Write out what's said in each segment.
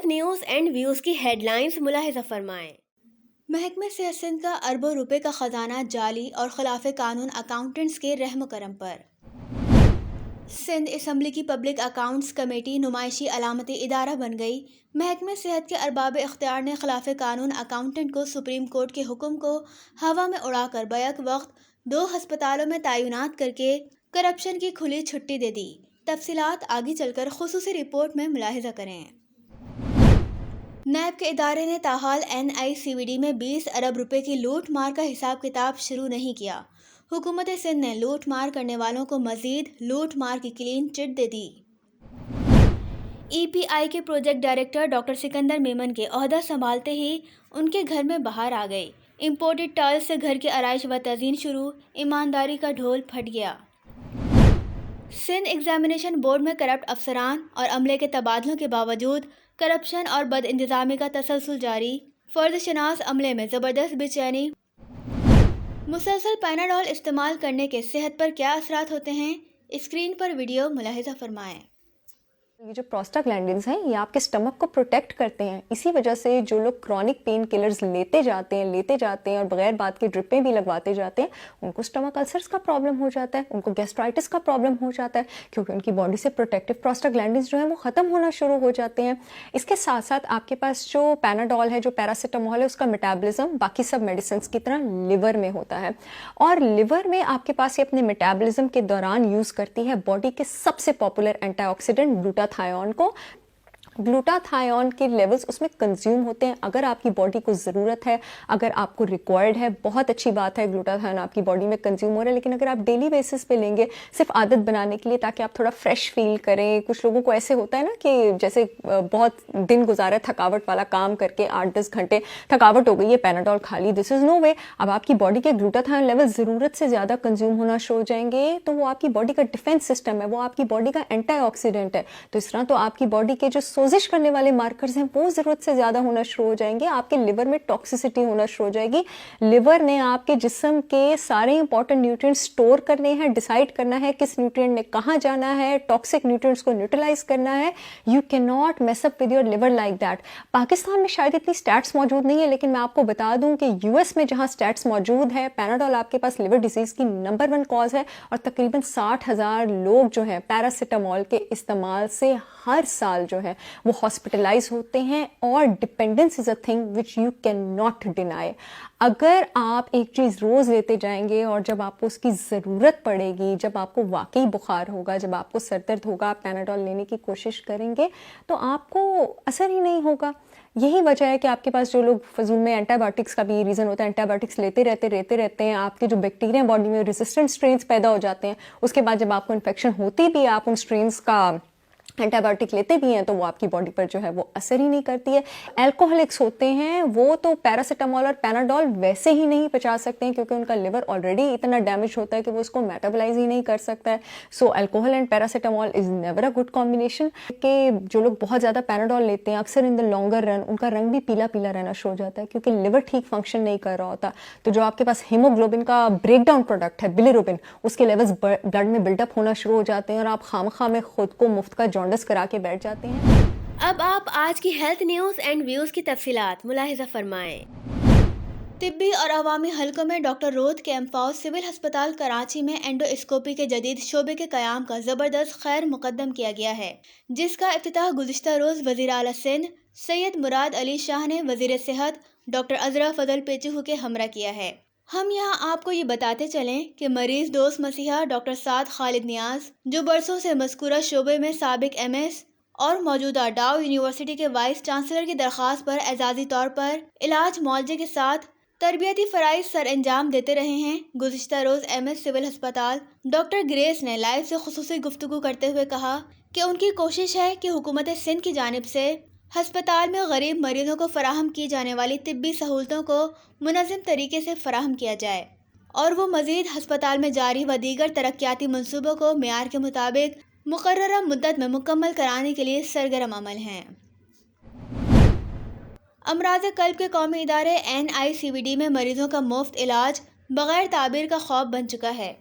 Health news and views کی head lines ملاحظہ فرمائیں۔ محکمہ صحت سندھ کا اربوں روپے کا خزانہ جعلی اور خلاف قانون اکاؤنٹنٹس کے رحم و کرم پر۔ سندھ اسمبلی کی پبلک اکاؤنٹس کمیٹی نمائشی علامتی ادارہ بن گئی۔ محکمہ صحت کے ارباب اختیار نے خلاف قانون اکاؤنٹنٹ کو سپریم کورٹ کے حکم کو ہوا میں اڑا کر بیک وقت 2 ہسپتالوں میں تعینات کر کے کرپشن کی کھلی چھٹی دے دی۔ تفصیلات آگے چل کر خصوصی رپورٹ میں ملاحظہ کریں۔ نیب کے ادارے نے تاحال NICVD میں 20 ارب روپے کی لوٹ مار کا حساب کتاب شروع نہیں کیا۔ حکومت سندھ نے لوٹ مار کرنے والوں کو مزید لوٹ مار کی کلین چٹ دے دی۔ EPI کے project director doctor Sikandar Memon کے عہدہ سنبھالتے ہی ان کے گھر میں بہار آ گئی۔ امپورٹڈ ٹائلز سے گھر کی آرائش و تزئین شروع، ایمانداری کا ڈھول پھٹ گیا۔ سندھ ایگزامینیشن بورڈ میں کرپٹ افسران اور عملے کے تبادلوں کے باوجود کرپشن اور بد انتظامی کا تسلسل جاری، فرد شناس عملے میں زبردست بے چینی۔ مسلسل پیناڈول استعمال کرنے کے صحت پر کیا اثرات ہوتے ہیں، اسکرین پر ویڈیو ملاحظہ فرمائیں۔ یہ جو پروسٹاگلینڈنز ہیں یہ آپ کے اسٹمک کو پروٹیکٹ کرتے ہیں۔ اسی وجہ سے جو لوگ کرونک پین کلرز لیتے جاتے ہیں اور بغیر بات کے ڈرپیں بھی لگواتے جاتے ہیں، ان کو اسٹمک السرز کا پرابلم ہو جاتا ہے، ان کو گیسٹرائٹس کا پرابلم ہو جاتا ہے، کیونکہ ان کی باڈی سے پروٹیکٹیو پروسٹاگلینڈنز جو ہیں وہ ختم ہونا شروع ہو جاتے ہیں۔ اس کے ساتھ ساتھ آپ کے پاس جو پیناڈول ہے، جو پیراسیٹامول ہے، اس کا میٹابولزم باقی سب میڈیسنس کی طرح لیور میں ہوتا ہے، اور لیور میں آپ کے پاس یہ اپنے میٹابولزم کے دوران یوز کرتی ہے باڈی کے سب سے پاپولر اینٹی آکسیڈنٹ گلوٹاتھائون کو۔ گلوٹاتھائون کے لیولز اس میں کنزیوم ہوتے ہیں۔ اگر آپ کی باڈی کو ضرورت ہے، اگر آپ کو ریکوائرڈ ہے، بہت اچھی بات ہے، گلوٹاتھائون آپ کی باڈی میں کنزیوم ہو رہا ہے، لیکن اگر آپ ڈیلی بیسس پہ لیں گے صرف عادت بنانے کے لیے تاکہ آپ تھوڑا فریش فیل کریں، کچھ لوگوں کو ایسے ہوتا ہے نا کہ جیسے بہت دن گزارا تھکاوٹ والا کام کر کے 8-10 گھنٹے تھکاوٹ ہو گئی ہے، پیناڈول کھا لی، دس از نو وے۔ اب آپ کی باڈی کے گلوٹاتھائون لیول ضرورت سے زیادہ کنزیوم ہونا شروع ہو جائیں گے تو وہ آپ کی باڈی کا ڈیفینس سسٹم ہے، وہ آپ کی باڈی کا اینٹی آکسیڈنٹ ہے، تو اس طرح تو آپ کی باڈی کے جو سوزش کرنے والے مارکرز ہیں وہ ضرورت سے زیادہ ہونا شروع ہو جائیں گے، آپ کے لیور میں ٹاکسیسٹی ہونا شروع ہو جائے گی۔ لیور نے آپ کے جسم کے سارے امپورٹنٹ نیوٹرینٹ سٹور کرنے ہیں، ڈیسائیڈ کرنا ہے کس نیوٹرینٹ نے کہاں جانا ہے، ٹاکسک نیوٹرینٹس کو نیوٹرلائز کرنا ہے۔ You can not mess up with your liver like that. Pakistan میں شاید اتنی اسٹیٹس موجود نہیں ہے، لیکن میں آپ کو بتا دوں کہ US میں جہاں اسٹیٹس موجود ہے، پیناڈول آپ کے پاس لیور ڈیزیز کی نمبر 1 کاز ہے، اور تقریباً 60,000 لوگ جو ہیں پیراسیٹامول کے استعمال سے ہر سال جو ہے وہ ہاسپٹلائز ہوتے ہیں، اور dependence is a thing which you can not deny. اگر آپ ایک چیز روز لیتے جائیں گے اور جب آپ کو اس کی ضرورت پڑے گی، جب آپ کو واقعی بخار ہوگا، جب آپ کو سر درد ہوگا، آپ پیناڈول لینے کی کوشش کریں گے تو آپ کو اثر ہی نہیں ہوگا۔ یہی وجہ ہے کہ آپ کے پاس جو لوگ فضول میں اینٹی بایوٹکس کا بھی ریزن ہوتا ہے، اینٹی بایوٹکس لیتے رہتے ہیں، آپ کے جو بیکٹیریا باڈی میں ریزسٹنٹ اسٹرینس پیدا ہو جاتے ہیں، اس کے بعد جب آپ کو انفیکشن ہوتی بھی ہے، آپ ان اسٹرینس کا اینٹی بایوٹک لیتے بھی ہیں تو وہ آپ کی باڈی پر جو ہے وہ اثر ہی نہیں کرتی ہے۔ الکوہولکس ہوتے ہیں وہ تو پیراسیٹامول اور پیناڈول ویسے ہی نہیں پچا سکتے ہیں، کیونکہ ان کا لیور آلریڈی اتنا ڈیمیج ہوتا ہے کہ وہ اس کو میٹابلائز ہی نہیں کر سکتا ہے۔ So alcohol and paracetamol is never a good combination. کہ جو لوگ بہت زیادہ پیناڈول لیتے ہیں اکثر ان دا لانگر رن ان کا رنگ بھی پیلا پیلا رہنا شروع ہو جاتا ہے، کیونکہ لیور ٹھیک فنکشن نہیں کر رہا ہوتا۔ تو جو آپ کے پاس ہیموگلوبن کا بریک ڈاؤن پروڈکٹ ہے بلیروبن، اس کے لیولز بلڈ میں بلڈ اپ ہونا شروع ہو جاتے ہیں، اور آپ خامخواہ میں خود کو مفت کا جانڈس کرا کے بیٹھ جاتے ہیں۔ اب آپ آج کی ہیلتھ نیوز اینڈ ویوز کی تفصیلات ملاحظہ فرمائیں۔ طبی اور عوامی حلقوں میں ڈاکٹر رود کیمپاؤس سول ہسپتال کراچی میں اینڈواسکوپی کے جدید شعبے کے قیام کا زبردست خیر مقدم کیا گیا ہے، جس کا افتتاح گزشتہ روز وزیر اعلیٰ سندھ سید مراد علی شاہ نے وزیر صحت ڈاکٹر عذرا فضل پیچھو کے ہمراہ کیا ہے۔ ہم یہاں آپ کو یہ بتاتے چلیں کہ مریض دوست مسیحا ڈاکٹر سعد خالد نیاز، جو برسوں سے مذکورہ شعبے میں سابق MS اور موجودہ ڈاؤ یونیورسٹی کے وائس چانسلر کی درخواست پر اعزازی طور پر علاج معالجے کے ساتھ تربیتی فرائض سر انجام دیتے رہے ہیں، گزشتہ روز MS سول ہسپتال ڈاکٹر گریس نے لائیو سے خصوصی گفتگو کرتے ہوئے کہا کہ ان کی کوشش ہے کہ حکومت سندھ کی جانب سے ہسپتال میں غریب مریضوں کو فراہم کی جانے والی طبی سہولتوں کو منظم طریقے سے فراہم کیا جائے، اور وہ مزید ہسپتال میں جاری و دیگر ترقیاتی منصوبوں کو معیار کے مطابق مقررہ مدت میں مکمل کرانے کے لیے سرگرم عمل ہیں۔ امراض قلب کے قومی ادارے NICVD میں مریضوں کا مفت علاج بغیر تعبیر کا خواب بن چکا ہے،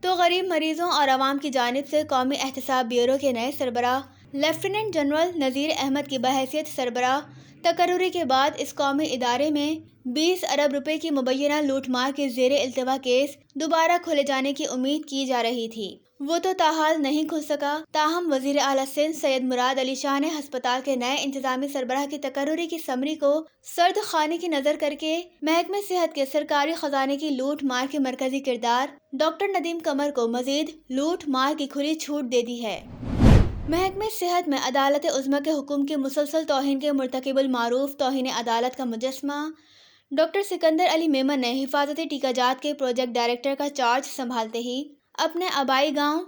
تو غریب مریضوں اور عوام کی جانب سے قومی احتساب بیورو کے نئے سربراہ لیفٹیننٹ جنرل نذیر احمد کی بحیثیت سربراہ تقرری کے بعد اس قومی ادارے میں 20 ارب روپے کی مبینہ لوٹ مار کے زیر التوا کیس دوبارہ کھولے جانے کی امید کی جا رہی تھی۔ وہ تو تاحال نہیں کھل سکا، تاہم وزیر اعلیٰ سندھ سید مراد علی شاہ نے ہسپتال کے نئے انتظامی سربراہ کی تقرری کی سمری کو سرد خانے کی نظر کر کے محکمہ صحت کے سرکاری خزانے کی لوٹ مار کے مرکزی کردار ڈاکٹر ندیم قمر کو مزید لوٹ مار کی کھلی چھوٹ دے دی ہے۔ محکمہ صحت میں عدالت عظمیٰ کے حکم کی مسلسل توہین کے مرتکب المعروف توہین عدالت کا مجسمہ ڈاکٹر سکندر علی میمن نے حفاظتی ٹیکہ جات کے پروجیکٹ ڈائریکٹر کا چارج سنبھالتے ہی اپنے آبائی گاؤں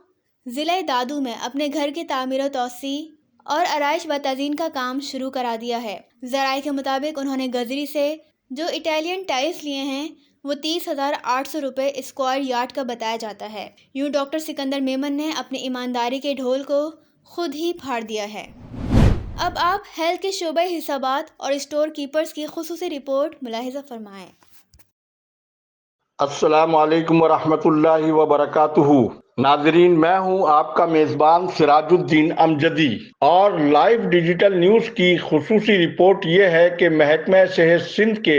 ضلع دادو میں اپنے گھر کی تعمیر و توسیع اور آرائش و تزئین کا کام شروع کرا دیا ہے۔ ذرائع کے مطابق انہوں نے گزری سے جو اٹیلین ٹائلز لیے ہیں وہ 30,800 روپے اسکوائر یارڈ کا بتایا جاتا ہے۔ یوں ڈاکٹر سکندر میمن نے اپنی ایمانداری کے ڈھول کو خود ہی پھاڑ دیا ہے۔ اب آپ ہیلتھ کے شعبہ حسابات اور اسٹور کیپرز کی خصوصی رپورٹ ملاحظہ فرمائیں۔ السلام علیکم ورحمۃ اللہ وبرکاتہ۔ ناظرین، میں ہوں آپ کا میزبان سراج الدین امجدی، اور لائیو ڈیجیٹل نیوز کی خصوصی رپورٹ یہ ہے کہ محکمہ صحت سندھ کے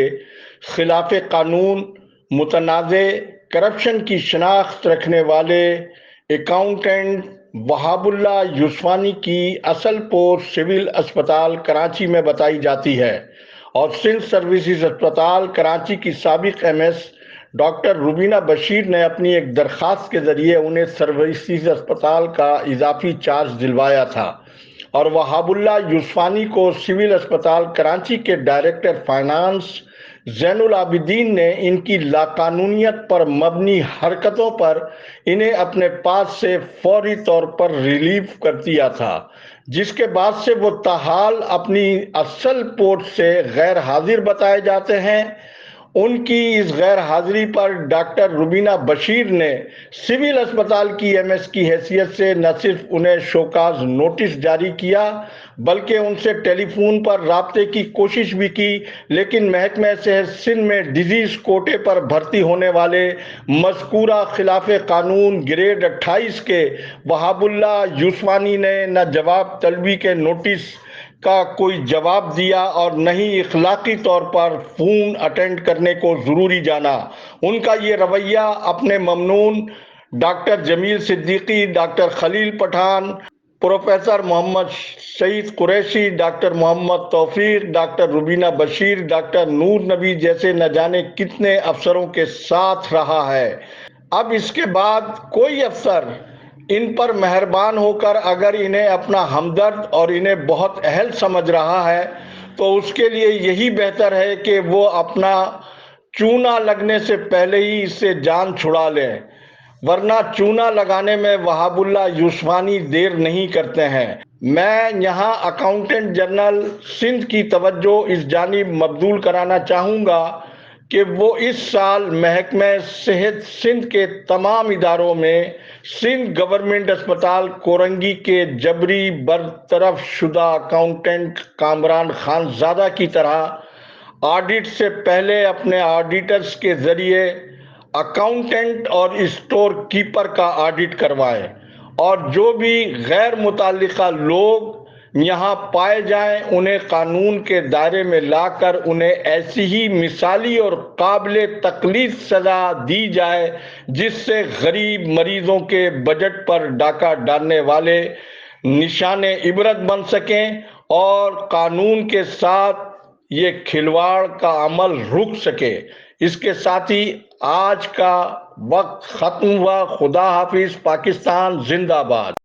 خلاف قانون متنازع کرپشن کی شناخت رکھنے والے اکاؤنٹنٹ وہاب اللہ یوسفانی کی اصل پوسٹ سول اسپتال کراچی میں بتائی جاتی ہے، اور سندھ سروسز اسپتال کراچی کی سابق M S doctor Rubina Bashir نے اپنی ایک درخواست کے ذریعے انہیں سروسز اسپتال کا اضافی چارج دلوایا تھا، اور وہاب اللہ یوسفانی کو سول اسپتال کراچی کے ڈائریکٹر فائنانس زین العابدین نے ان کی لاقانونیت پر مبنی حرکتوں پر انہیں اپنے پاس سے فوری طور پر ریلیو کر دیا تھا، جس کے بعد سے وہ تاحال اپنی اصل پوسٹ سے غیر حاضر بتائے جاتے ہیں۔ ان کی اس غیر حاضری پر ڈاکٹر روبینہ بشیر نے سول اسپتال کی ایم ایس کی حیثیت سے نہ صرف انہیں شوکاز نوٹس جاری کیا بلکہ ان سے ٹیلی فون پر رابطے کی کوشش بھی کی، لیکن محکمہ صحت سندھ میں ڈیزیز کوٹے پر بھرتی ہونے والے مذکورہ خلاف قانون گریڈ 28 کے وہاب اللہ یوسفانی نے نہ جواب طلبی کے نوٹس کا کوئی جواب دیا اور نہ ہی اخلاقی طور پر فون اٹینڈ کرنے کو ضروری جانا۔ ان کا یہ رویہ اپنے ممنون ڈاکٹر جمیل صدیقی، ڈاکٹر خلیل پٹھان، پروفیسر محمد سعید قریشی، ڈاکٹر محمد توفیق، ڈاکٹر روبینہ بشیر، ڈاکٹر نور نبی جیسے نہ جانے کتنے افسروں کے ساتھ رہا ہے۔ اب اس کے بعد کوئی افسر ان پر مہربان ہو کر اگر انہیں اپنا ہمدرد اور انہیں بہت اہل سمجھ رہا ہے تو اس کے لیے یہی بہتر ہے کہ وہ اپنا چونا لگنے سے پہلے ہی اس سے جان چھڑا لیں، ورنہ چونا لگانے میں وہاب اللہ یوسفانی دیر نہیں کرتے ہیں۔ میں یہاں اکاؤنٹنٹ جنرل سندھ کی توجہ اس جانب مبذول کرانا چاہوں گا کہ وہ اس سال محکمہ صحت سندھ کے تمام اداروں میں سندھ گورنمنٹ اسپتال کورنگی کے جبری برطرف شدہ اکاؤنٹنٹ کامران خان زادہ کی طرح آڈٹ سے پہلے اپنے آڈیٹرز کے ذریعے اکاؤنٹنٹ اور اسٹور کیپر کا آڈٹ کروائیں، اور جو بھی غیر متعلقہ لوگ یہاں پائے جائیں انہیں قانون کے دائرے میں لا کر انہیں ایسی ہی مثالی اور قابل تقلید سزا دی جائے جس سے غریب مریضوں کے بجٹ پر ڈاکہ ڈالنے والے نشان عبرت بن سکیں اور قانون کے ساتھ یہ کھلواڑ کا عمل رک سکے۔ اس کے ساتھ ہی آج کا وقت ختم ہوا۔ خدا حافظ۔ پاکستان زندہ باد۔